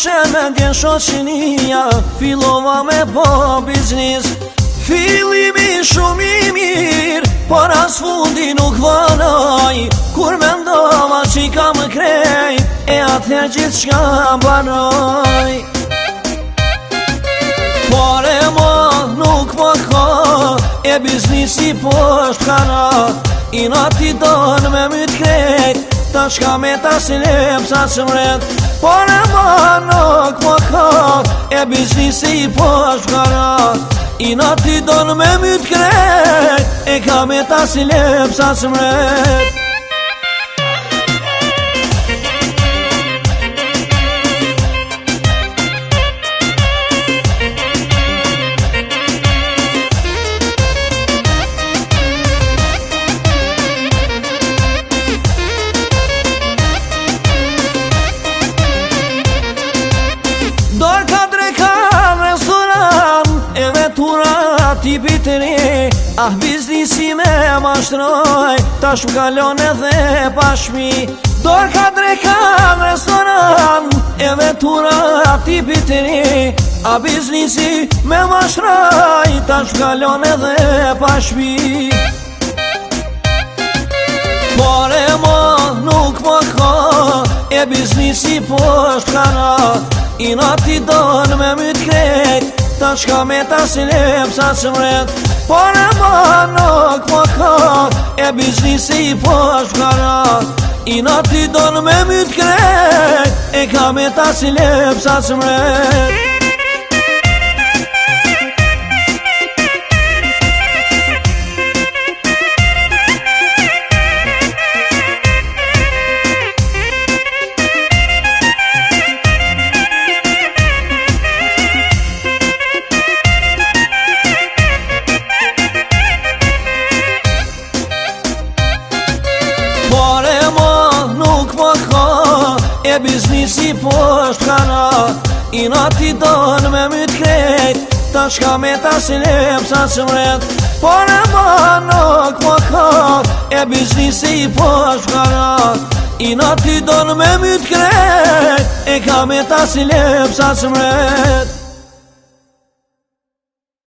ndryshe me djen shoqinia, fillova me po biznis. Fillimi shumë i mirë, por as fundi nuk vënoj. Kur mendova që i kam krejt, e atëherë gjithë shka banoj. Por e mo nuk më ka, e biznisi po është kana. I nati donë me mytë krejt, ta shka me ta si lep sa që mret. Por e mo nuk më ka, e biznisi po është kana. I nati donë me mytë krejt, e ka me ta si lep sa që mret. Dorë ka dreka restoran, e vetura tipi të ri. Ah, biznisi me mashtroj, tash më kalon edhe pashmi. Dorë ka dreka restoran, e vetura tipi të ri. Ah, biznisi me mashtroj, tash më kalon edhe pashmi. Por e mo nuk më ka, e biznisi po është kana. I nati donë me mytë krejt, ta shka me ta si lep sa që mret. Por e mo nuk më ka, e biznisi po është kana. I nati donë me mytë krejt, e ka me ta si lep sa që mret. Por e mo nuk më ka, e biznisi po është kana. I nati donë me mytë krejt, ta shka me ta si lep sa që mret. Por e mo nuk më ka, e biznisi po është kana. I nati donë me mytë krejt, e ka me ta si lep sa që mret.